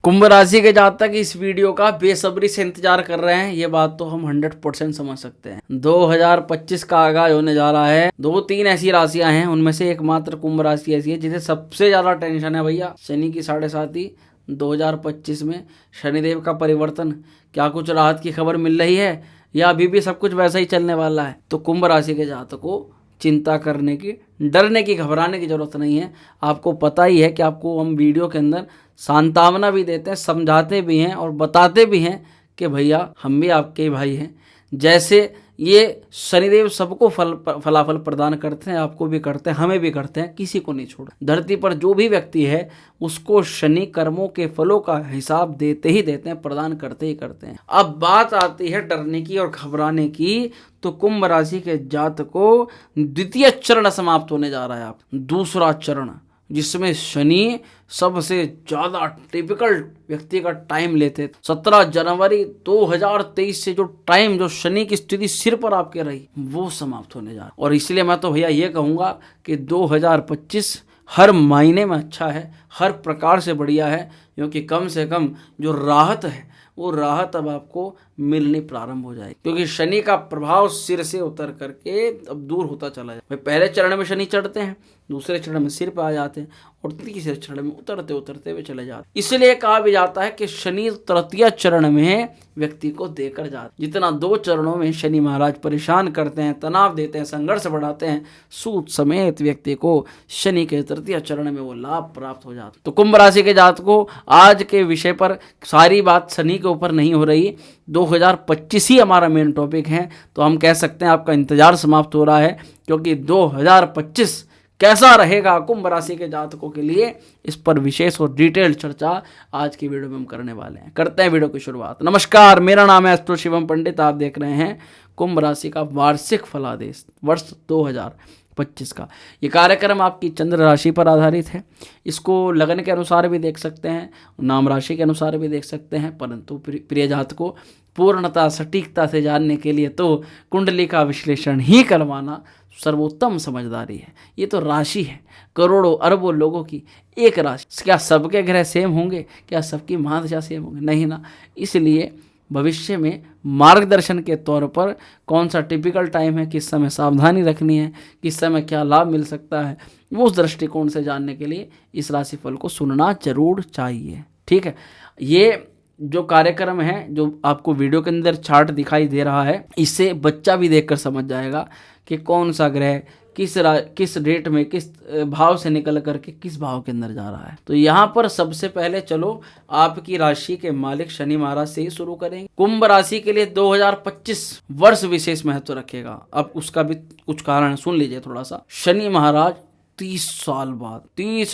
कुंभ राशि के जातक इस वीडियो का बेसब्री से इंतजार कर रहे हैं, ये बात तो हम 100% समझ सकते हैं। 2025 का आगाज होने जा रहा है। 2-3 ऐसी राशियां हैं, उनमें से एकमात्र कुंभ राशि ऐसी है जिसे सबसे ज्यादा टेंशन है भैया। शनि की 7.5 2025 में शनिदेव का परिवर्तन, क्या कुछ राहत की खबर मिल रही है या अभी भी सब कुछ वैसा ही चलने वाला है? तो कुंभ राशि के जातकों को चिंता करने की, डरने की, घबराने की जरूरत नहीं है। आपको पता ही है कि आपको हम वीडियो के अंदर सांत्वना भी देते हैं, समझाते भी हैं और बताते भी हैं कि भैया हम भी आपके भाई हैं। जैसे ये शनिदेव सबको फलाफल प्रदान करते हैं, आपको भी करते हैं, हमें भी करते हैं, किसी को नहीं छोड़। धरती पर जो भी व्यक्ति है उसको शनि कर्मों के फलों का हिसाब देते ही देते हैं, प्रदान करते ही करते हैं। अब बात आती है डरने की और घबराने की, तो कुंभ राशि के जातकों द्वितीय चरण समाप्त होने जा रहा है। आप दूसरा चरण जिसमें शनि सबसे ज्यादा टिपिकल व्यक्ति का टाइम लेते, 17 जनवरी 2023 से जो टाइम, जो शनि की स्थिति सिर पर आपके रही, वो समाप्त होने जा रहा है। और इसलिए मैं तो भैया ये कहूंगा कि 2025 हर महीने में अच्छा है, हर प्रकार से बढ़िया है, क्योंकि कम से कम जो राहत है वो राहत अब आपको मिलनी प्रारंभ हो जाएगी, क्योंकि शनि का प्रभाव सिर से उतर करके अब दूर होता चला जाए। पहले चरण में शनि चढ़ते हैं, दूसरे चरण में सिर पर आ जाते हैं और तीसरे चरण में उतरते उतरते हुए चले जाते। इसलिए कहा भी जाता है कि शनि तृतीय चरण में व्यक्ति को देकर जाते। जितना 2 चरणों में शनि महाराज परेशान करते हैं, तनाव देते हैं, संघर्ष बढ़ाते हैं, सूद समेत व्यक्ति को शनि के तृतीय चरण में वो लाभ प्राप्त हो जाता। तो कुंभ राशि के जातकों आज के विषय पर सारी बात शनि के ऊपर नहीं हो रही, 2025 ही हमारा मेन टॉपिक है। तो हम कह सकते हैं आपका इंतजार समाप्त हो रहा है, क्योंकि 2025 कैसा रहेगा कुंभ राशि के जातकों के लिए, इस पर विशेष और डिटेल चर्चा आज की वीडियो में हम करने वाले हैं। करते हैं वीडियो की शुरुआत। नमस्कार, मेरा नाम है एस्ट्रो शिवम पंडित। आप देख रहे हैं कुंभ राशि का वार्षिक फलादेश वर्ष 2025 का। ये कार्यक्रम आपकी चंद्र राशि पर आधारित है। इसको लगन के अनुसार भी देख सकते हैं, नाम राशि के अनुसार भी देख सकते हैं, परंतु प्रिय जातकों पूर्णता सटीकता से जानने के लिए तो कुंडली का विश्लेषण ही करवाना सर्वोत्तम समझदारी है। ये तो राशि है, करोड़ों अरबों लोगों की एक राशि। क्या सबके ग्रह सेम होंगे? क्या सबकी महादशा सेम होंगे? नहीं ना। इसलिए भविष्य में मार्गदर्शन के तौर पर कौन सा टिपिकल टाइम है, किस समय सावधानी रखनी है, किस समय क्या लाभ मिल सकता है, वो उस दृष्टिकोण से जानने के लिए इस राशिफल को सुनना जरूर चाहिए। ठीक है, ये जो कार्यक्रम है, जो आपको वीडियो के अंदर चार्ट दिखाई दे रहा है, इससे बच्चा भी देखकर समझ जाएगा कि कौन सा ग्रह किस डेट में किस भाव से निकल करके किस भाव के अंदर जा रहा है। तो यहाँ पर सबसे पहले चलो आपकी राशि के मालिक शनि महाराज से ही शुरू करेंगे। कुंभ राशि के लिए 2025 वर्ष विशेष महत्व रखेगा। अब उसका भी कुछ कारण सुन लीजिए थोड़ा सा। शनि महाराज 30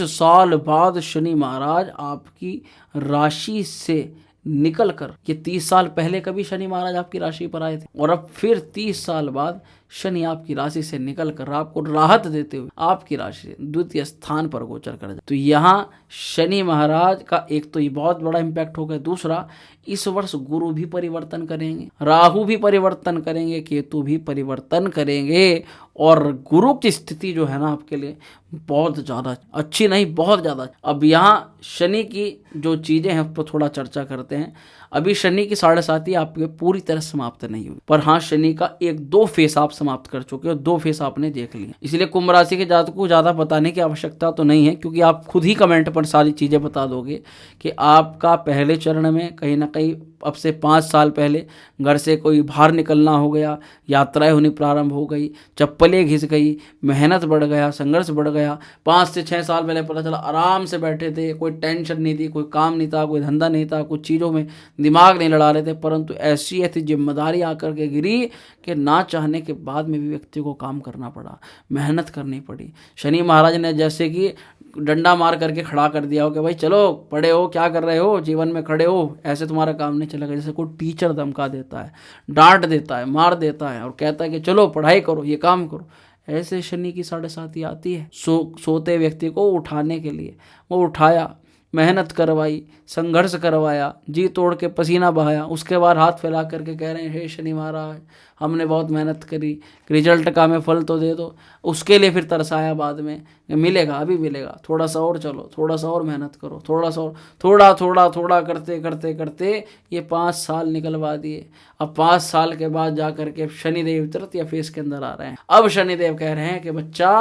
साल बाद शनि महाराज आपकी राशि से निकल कर, ये 30 साल पहले कभी शनि महाराज आपकी राशि पर आए थे और अब फिर 30 साल बाद शनि आपकी राशि से निकल कर आपको राहत देते हुए आपकी राशि द्वितीय स्थान पर गोचर कर जाए। तो यहाँ शनि महाराज का एक तो ये बहुत बड़ा इम्पैक्ट हो गया। दूसरा, इस वर्ष गुरु भी परिवर्तन करेंगे, राहु भी परिवर्तन करेंगे, केतु भी परिवर्तन करेंगे और गुरु की स्थिति जो है ना आपके लिए बहुत ज़्यादा अच्छी नहीं, बहुत ज़्यादा। अब यहाँ शनि की जो चीज़ें हैं उस पर थोड़ा चर्चा करते हैं। अभी शनि की 7.5 आपके पूरी तरह समाप्त नहीं हुई, पर हाँ शनि का 1-2 फेस आप समाप्त कर चुके हो, 2 फेस आपने देख लिए। इसलिए कुंभ राशि के जातकों को ज़्यादा बताने की आवश्यकता तो नहीं है, क्योंकि आप खुद ही कमेंट पर सारी चीज़ें बता दोगे कि आपका पहले चरण में कहीं ना कहीं अब से 5 साल पहले घर से कोई बाहर निकलना हो गया, यात्राएं होनी प्रारंभ हो गई, चप्पलें घिस गई, मेहनत बढ़ गया, संघर्ष बढ़ गया। 5 से 6 साल पहले पता चला आराम से बैठे थे, कोई टेंशन नहीं थी, कोई काम नहीं था, कोई धंधा नहीं था, कुछ चीज़ों में दिमाग नहीं लड़ा रहे थे, परंतु ऐसी जिम्मेदारी आकर के गिरी कि ना चाहने के बाद में भी व्यक्ति को काम करना पड़ा, मेहनत करनी पड़ी। शनि महाराज ने जैसे कि डंडा मार करके खड़ा कर दिया हो कि भाई चलो, पढ़े हो, क्या कर रहे हो, जीवन में खड़े हो, ऐसे तुम्हारा काम नहीं चलेगा। जैसे कोई टीचर धमका देता है, डांट देता है, मार देता है और कहता है कि चलो पढ़ाई करो, ये काम करो, ऐसे शनि की 7.5 आती है सोते व्यक्ति को उठाने के लिए। वो उठाया, मेहनत करवाई, संघर्ष करवाया, जी तोड़ के पसीना बहाया, उसके बाद हाथ फैला करके कह रहे हैं हे शनि महाराज हमने बहुत मेहनत करी, रिजल्ट का हमें फल तो दे दो। उसके लिए फिर तरसाया बाद में, मिलेगा अभी मिलेगा, थोड़ा सा और चलो, थोड़ा सा और मेहनत करो, थोड़ा सा और, थोड़ा थोड़ा थोड़ा करते करते करते ये 5 साल निकलवा दिए। अब 5 साल के बाद जा करके शनिदेव तृतीय फेस के अंदर आ रहे हैं। अब शनिदेव कह रहे हैं कि बच्चा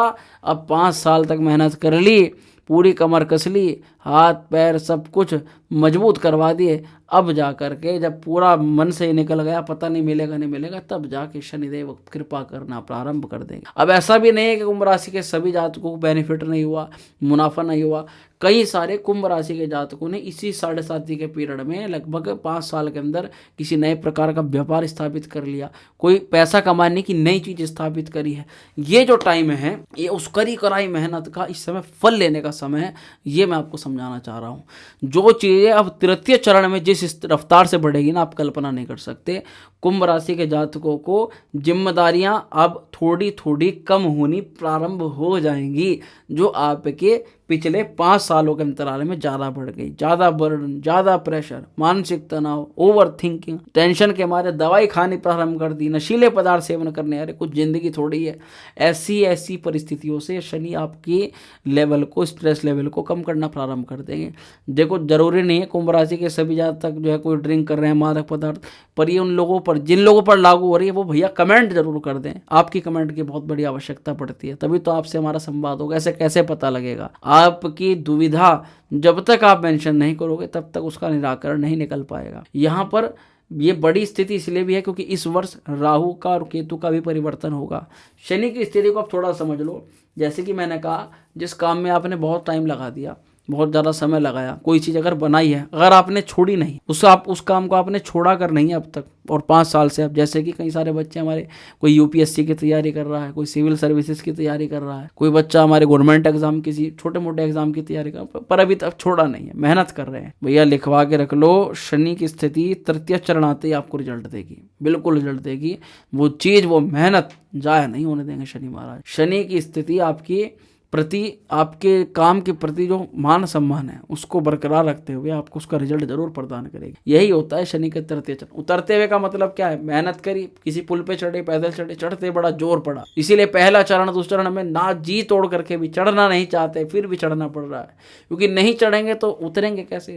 अब 5 साल तक मेहनत कर ली, पूरी कमर कस ली, हाथ पैर सब कुछ मजबूत करवा दिए, अब जा करके जब पूरा मन से ही निकल गया, पता नहीं मिलेगा नहीं मिलेगा, तब जाके शनिदेव कृपा करना प्रारंभ कर देंगे। अब ऐसा भी नहीं है कि कुंभ राशि के सभी जातकों को बेनिफिट नहीं हुआ, मुनाफा नहीं हुआ। कई सारे कुंभ राशि के जातकों ने इसी 7.5 के पीरियड में लगभग 5 साल के अंदर किसी नए प्रकार का व्यापार स्थापित कर लिया, कोई पैसा कमाने की नई चीज स्थापित करी है। ये जो टाइम है ये उस करी कराई मेहनत का इस समय फल लेने का समय है, ये मैं आपको समझाना चाह रहा हूँ। जो चीजें अब तृतीय चरण में जिस रफ्तार से बढ़ेगी ना, आप कल्पना नहीं कर सकते। कुंभ राशि के जातकों को जिम्मेदारियां अब थोड़ी थोड़ी कम होनी प्रारंभ हो जाएंगी, जो आपके पिछले 5 सालों के अंतराल में ज़्यादा बढ़ गई। ज़्यादा बर्डन, ज़्यादा प्रेशर, मानसिक तनाव, ओवर थिंकिंग, टेंशन के मारे दवाई खानी प्रारंभ कर दी, नशीले पदार्थ सेवन करने, अरे कुछ ज़िंदगी थोड़ी है। ऐसी परिस्थितियों से शनि आपकी लेवल को, स्ट्रेस लेवल को कम करना प्रारंभ कर देंगे। देखो ज़रूरी नहीं है कुंभ राशि के सभी जातक जो है कोई ड्रिंक कर रहे हैं मादक पदार्थ, पर ये उन लोगों पर, जिन लोगों पर लागू हो रही है वो भैया कमेंट जरूर कर दें। आपकी कमेंट की बहुत बड़ी आवश्यकता पड़ती है, तभी तो आपसे हमारा संवाद होगा। ऐसे कैसे पता लगेगा? आपकी दुविधा जब तक आप मेंशन नहीं करोगे तब तक उसका निराकरण नहीं निकल पाएगा। यहाँ पर ये बड़ी स्थिति इसलिए भी है क्योंकि इस वर्ष राहु का और केतु का भी परिवर्तन होगा। शनि की स्थिति को आप थोड़ा समझ लो। जैसे कि मैंने कहा, जिस काम में आपने बहुत टाइम लगा दिया, बहुत ज़्यादा समय लगाया, कोई चीज़ अगर बनाई है, अगर आपने छोड़ी नहीं उस काम को आपने छोड़ा कर नहीं है अब तक, और 5 साल से अब, जैसे कि कई सारे बच्चे हमारे, कोई यूपीएससी की तैयारी कर रहा है, कोई सिविल सर्विसेज की तैयारी कर रहा है, कोई बच्चा हमारे गवर्नमेंट एग्जाम, किसी छोटे मोटे एग्जाम की तैयारी कर रहा है, पर अभी तक छोड़ा नहीं है, मेहनत कर रहे हैं। भैया लिखवा के रख लो, शनि की स्थिति तृतीय चरण आते ही आपको रिजल्ट देगी, बिल्कुल रिजल्ट देगी। वो चीज़, वो मेहनत जाया नहीं होने देंगे शनि महाराज। शनि की स्थिति आपकी प्रति, आपके काम के प्रति जो मान सम्मान है उसको बरकरार रखते हुए आपको उसका रिजल्ट जरूर प्रदान करेगी। यही होता है शनि के तृतीय चरण। उतरते हुए का मतलब क्या है? मेहनत करी, किसी पुल पे चढ़े, पैदल चढ़े, चढ़ते बड़ा जोर पड़ा, इसीलिए पहला चरण दूसरा चरण में ना जी तोड़ करके भी चढ़ना नहीं चाहते, फिर भी चढ़ना पड़ रहा है, क्योंकि नहीं चढ़ेंगे तो उतरेंगे कैसे,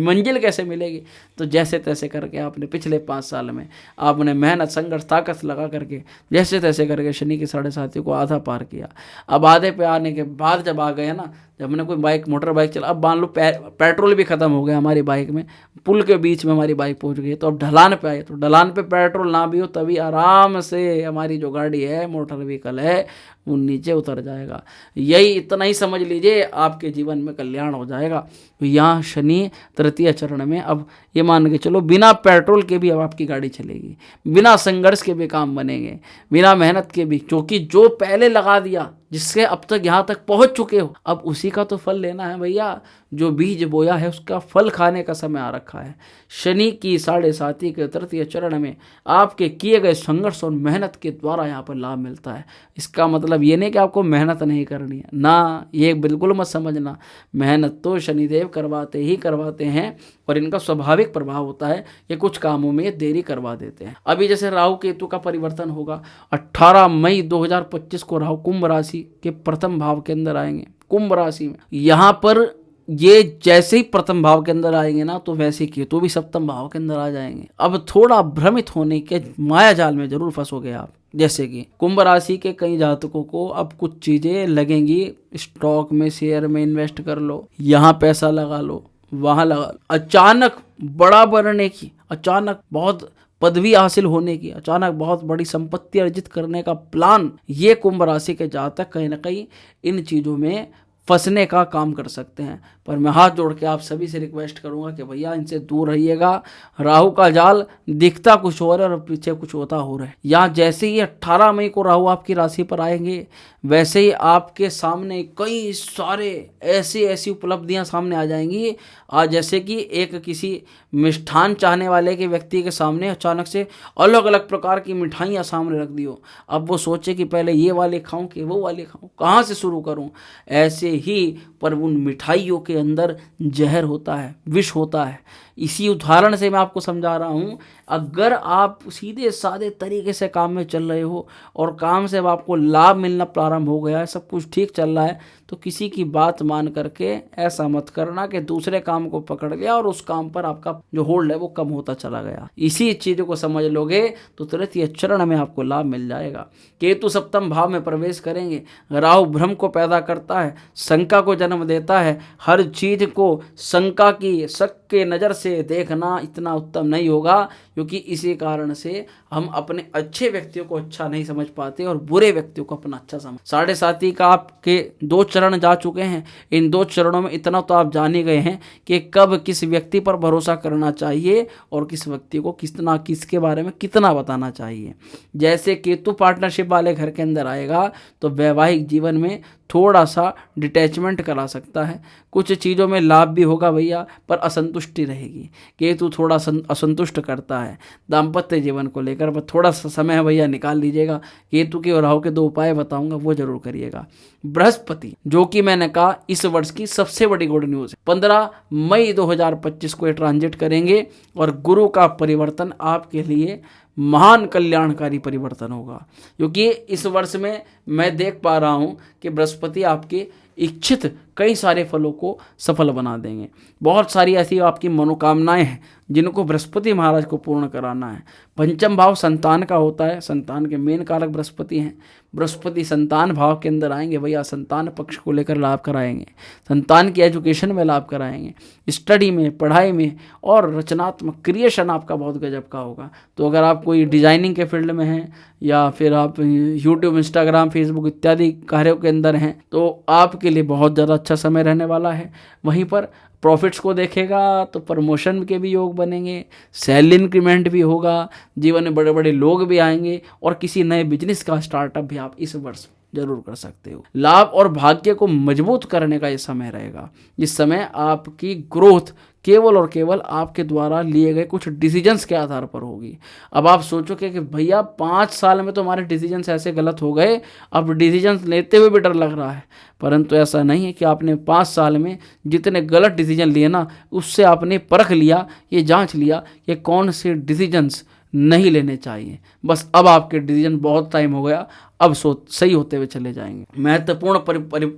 मंजिल कैसे मिलेगी? तो जैसे तैसे करके आपने पिछले 5 साल में आपने मेहनत, संघर्ष, ताकत लगा करके जैसे तैसे करके शनि के 7.5 को आधा पार किया। अब आधे पे आने के बाद जब आ गए ना, जब हमने कोई बाइक, मोटर बाइक चला, अब मान लो पेट्रोल भी खत्म हो गया हमारी बाइक में, पुल के बीच में हमारी बाइक पहुंच गई, तो अब ढलान पे आए, तो ढलान पे पेट्रोल ना भी हो तभी आराम से हमारी जो गाड़ी है, मोटर व्हीकल है, वो नीचे उतर जाएगा। यही इतना ही समझ लीजिए, आपके जीवन में कल्याण हो जाएगा। तो यहाँ शनि तृतीय चरण में अब ये मान के चलो, बिना पेट्रोल के भी अब आपकी गाड़ी चलेगी, बिना संघर्ष के भी काम बनेंगे, बिना मेहनत के भी, क्योंकि जो पहले लगा दिया, जिससे अब तक यहाँ तक पहुँच चुके हो, अब उसी का तो फल लेना है भैया। जो बीज बोया है उसका फल खाने का समय आ रखा है। शनि की 7.5 के तृतीय चरण में आपके किए गए संघर्ष और मेहनत के द्वारा यहाँ पर लाभ मिलता है। इसका मतलब ये नहीं कि आपको मेहनत नहीं करनी है ना, ये बिल्कुल मत समझना। मेहनत तो शनिदेव करवाते ही करवाते हैं, और इनका स्वाभाविक प्रभाव होता है कि कुछ कामों में ये देरी करवा देते हैं। अभी जैसे राहु केतु का परिवर्तन होगा, 18 मई 2025 को राहु कुंभ राशि के प्रथम भाव के अंदर आएंगे, कुंभ राशि में। यहाँ पर ये जैसे ही प्रथम भाव के अंदर आएंगे ना, तो वैसे केतु भी सप्तम भाव के अंदर आ जाएंगे। अब थोड़ा भ्रमित होने के माया जाल में जरूर फंसोगे आप। जैसे कि कुंभ राशि के कई जातकों को अब कुछ चीजें लगेंगी, स्टॉक में, शेयर में इन्वेस्ट कर लो, यहाँ पैसा लगा लो, वहां लगा, अचानक बड़ा बनने की, अचानक बहुत पदवी हासिल होने की, अचानक बहुत बड़ी संपत्ति अर्जित करने का प्लान, ये कुंभ राशि के जातक कहीं ना कहीं इन चीजों में फंसने का काम कर सकते हैं। पर मैं हाथ जोड़ के आप सभी से रिक्वेस्ट करूंगा कि भैया इनसे दूर रहिएगा। राहु का जाल दिखता कुछ और है और पीछे कुछ होता हो रहा है। यहाँ जैसे ही 18 मई को राहु आपकी राशि पर आएंगे, वैसे ही आपके सामने कई सारे ऐसी उपलब्धियां सामने आ जाएंगी। आज जैसे कि एक किसी मिष्ठान चाहने वाले के व्यक्ति के सामने अचानक से अलग अलग प्रकार की मिठाइयाँ सामने रख दी हो। अब वो सोचे कि पहले ये वाले खाऊं कि वो वाले खाऊं, कहाँ से शुरू करूं। ऐसे ही, पर उन मिठाइयों के अंदर जहर होता है, विष होता है। इसी उदाहरण से मैं आपको समझा रहा हूँ। अगर आप सीधे सादे तरीके से काम में चल रहे हो और काम से अब आपको लाभ मिलना प्रारंभ हो गया है, सब कुछ ठीक चल रहा है, तो किसी की बात मान करके ऐसा मत करना कि दूसरे काम को पकड़ लिया और उस काम पर आपका जो होल्ड है वो कम होता चला गया। इसी चीज़ों को समझ लोगे तो तुरंत ये चरण में आपको लाभ मिल जाएगा। केतु सप्तम भाव में प्रवेश करेंगे, राहु भ्रम को पैदा करता है, शंका को जन्म देता है। हर चीज को शंका की, शक के नज़र से देखना इतना उत्तम नहीं होगा, क्योंकि इसी कारण से हम अपने अच्छे व्यक्तियों को अच्छा नहीं समझ पाते और बुरे व्यक्तियों को अपना अच्छा समझ। 7.5 का आपके 2 चरण जा चुके हैं। इन 2 चरणों में इतना तो आप जान ही गए हैं कि कब किस व्यक्ति पर भरोसा करना चाहिए और किस व्यक्ति को कितना, किसके बारे में कितना बताना चाहिए। जैसे केतु पार्टनरशिप वाले घर के अंदर आएगा तो वैवाहिक जीवन में थोड़ा सा डिटैचमेंट करा सकता है। कुछ चीज़ों में लाभ भी होगा भैया, पर असंतुष्टि रहेगी। केतु थोड़ा असंतुष्ट करता है दाम्पत्य जीवन को लेकर, पर थोड़ा सा समय भैया निकाल लीजिएगा। केतु के और राहु के 2 उपाय बताऊंगा, वो जरूर करिएगा। बृहस्पति, जो कि मैंने कहा इस वर्ष की सबसे बड़ी गुड न्यूज़ है, 15 मई 2025 को ये ट्रांजिट करेंगे और गुरु का परिवर्तन आपके लिए महान कल्याणकारी परिवर्तन होगा। क्योंकि इस वर्ष में मैं देख पा रहा हूँ कि बृहस्पति आपके इच्छित कई सारे फलों को सफल बना देंगे। बहुत सारी ऐसी आपकी मनोकामनाएं हैं जिनको बृहस्पति महाराज को पूर्ण कराना है। पंचम भाव संतान का होता है, संतान के मेन कारक बृहस्पति हैं। बृहस्पति संतान भाव के अंदर आएंगे भैया, संतान पक्ष को लेकर लाभ कराएंगे, संतान की एजुकेशन में लाभ कराएंगे, स्टडी में, पढ़ाई में, और रचनात्मक क्रिएशन आपका बहुत गजब का होगा। तो अगर आप कोई डिजाइनिंग के फील्ड में हैं या फिर आप यूट्यूब, इंस्टाग्राम, फेसबुक इत्यादि कार्यों के अंदर हैं तो आपके लिए बहुत ज़्यादा अच्छा समय रहने वाला है। वहीं पर प्रॉफिट्स को देखेगा तो प्रमोशन के भी योग बनेंगे, सैलरी इंक्रीमेंट भी होगा, जीवन में बड़े बड़े लोग भी आएंगे और किसी नए बिजनेस का स्टार्टअप भी आप इस वर्ष जरूर कर सकते हो। लाभ और भाग्य को मजबूत करने का ये समय रहेगा। इस समय आपकी ग्रोथ केवल और केवल आपके द्वारा लिए गए कुछ डिसीजंस के आधार पर होगी। अब आप सोचोगे कि भैया 5 साल में तो हमारे डिसीजंस ऐसे गलत हो गए, अब डिसीजंस लेते हुए भी डर लग रहा है। परंतु ऐसा नहीं है कि आपने 5 साल में जितने गलत डिसीजन लिए ना, उससे आपने परख लिया, ये जांच लिया कि कौन से डिसीजंस नहीं लेने चाहिए। बस अब आपके डिसीजन बहुत टाइम हो गया, अब सही होते हुए चले जाएंगे। महत्वपूर्ण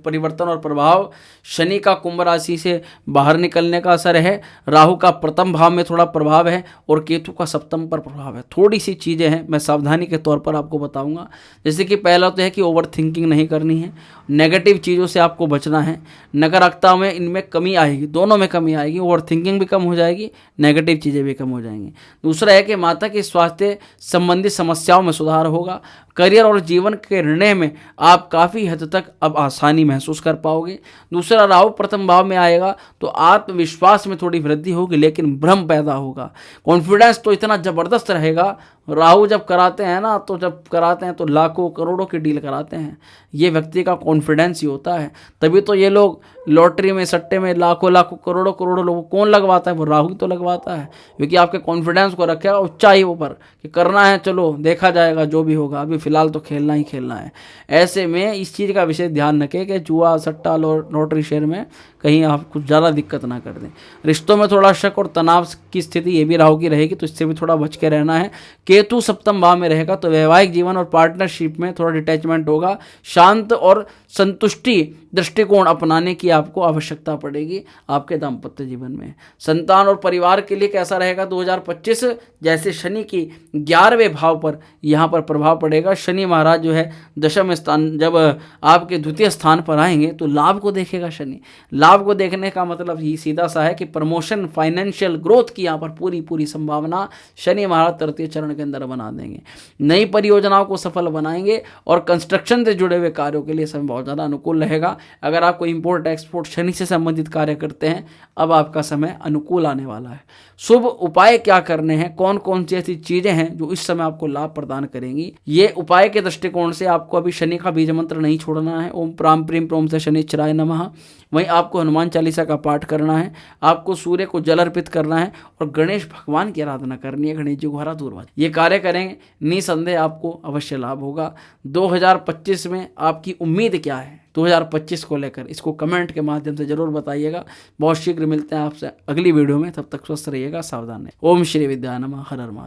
परिवर्तन और प्रभाव, शनि का कुंभ राशि से बाहर निकलने का असर है, राहु का प्रथम भाव में थोड़ा प्रभाव है और केतु का सप्तम पर प्रभाव है। थोड़ी सी चीज़ें हैं, मैं सावधानी के तौर पर आपको बताऊंगा। जैसे कि पहला तो है कि ओवर थिंकिंग नहीं करनी है, नेगेटिव चीज़ों से आपको बचना है। नकारात्मकता में इनमें कमी आएगी, दोनों में कमी आएगी, ओवर थिंकिंग भी कम हो जाएगी, नेगेटिव चीज़ें भी कम हो जाएंगी। दूसरा है कि माता के स्वास्थ्य संबंधी समस्याओं में सुधार होगा। करियर और जीवन के निर्णय में आप काफ़ी हद तक अब आसानी महसूस कर पाओगे। दूसरा, राहु प्रथम भाव में आएगा तो आत्मविश्वास में थोड़ी वृद्धि होगी, लेकिन भ्रम पैदा होगा। कॉन्फिडेंस तो इतना ज़बरदस्त रहेगा, राहु जब कराते हैं ना, तो जब कराते हैं तो लाखों करोड़ों की डील कराते हैं। ये व्यक्ति का कॉन्फिडेंस ही होता है, तभी तो ये लोग लॉटरी में, सट्टे में लाखों लाखों करोड़ों करोड़ों लोगों कौन लगवाता है, वो राहु तो लगवाता है। क्योंकि आपके कॉन्फिडेंस को रखेगा ऊंचाई ऊपर कि करना है, चलो देखा जाएगा जो भी होगा, अभी फिलहाल तो खेलना ही खेलना है। ऐसे में इस चीज़ का विशेष ध्यान रखें कि जुआ, सट्टा, लॉटरी शेयर में कहीं आप कुछ ज़्यादा दिक्कत ना कर दें। रिश्तों में थोड़ा शक और तनाव की स्थिति ये भी राहु की रहेगी, तो इससे भी थोड़ा बच के रहना है। केतु सप्तम भाव में रहेगा तो वैवाहिक जीवन और पार्टनरशिप में थोड़ा डिटैचमेंट होगा। शांत और संतुष्टि दृष्टिकोण अपनाने की आपको आवश्यकता पड़ेगी आपके दाम्पत्य जीवन में। संतान और परिवार के लिए कैसा रहेगा 2025? जैसे शनि की 11वें भाव पर यहाँ पर प्रभाव पड़ेगा। शनि महाराज जो है दशम स्थान, जब आपके द्वितीय स्थान पर आएंगे तो लाभ को देखेगा शनि। लाभ को देखने का मतलब ये सीधा सा है कि प्रमोशन, फाइनेंशियल ग्रोथ की यहाँ पर पूरी संभावना शनि महाराज तृतीय चरण के अंदर बना देंगे। नई परियोजनाओं को सफल बनाएंगे और कंस्ट्रक्शन से जुड़े हुए कार्यों के लिए समय बहुत ज़्यादा अनुकूल रहेगा। अगर आप कोई इंपोर्ट एक्सपोर्ट शनि से संबंधित कार्य करते हैं, अब आपका समय अनुकूल आने वाला है। शुभ उपाय क्या करने हैं, कौन कौन सी ऐसी चीजें हैं जो इस समय आपको लाभ प्रदान करेंगी, ये उपाय के दृष्टिकोण से आपको अभी शनि का बीज मंत्र नहीं छोड़ना है। ओम प्राम प्रीम प्रोम से शनिश्चराय नमः। वहीं आपको हनुमान चालीसा का पाठ करना है, आपको सूर्य को जल अर्पित करना है और गणेश भगवान की आराधना करनी है। गणेश जी को हरा दूरवा, ये कार्य करेंगे निसंदेह आपको अवश्य लाभ होगा। 2025 में आपकी उम्मीद क्या है, 2025 को लेकर, इसको कमेंट के माध्यम से जरूर बताइएगा। बहुत शीघ्र मिलते हैं आपसे अगली वीडियो में, तब तक स्वस्थ रहिएगा, सावधान रहिए। ओम श्री विद्या नमः, हर हर महादेव।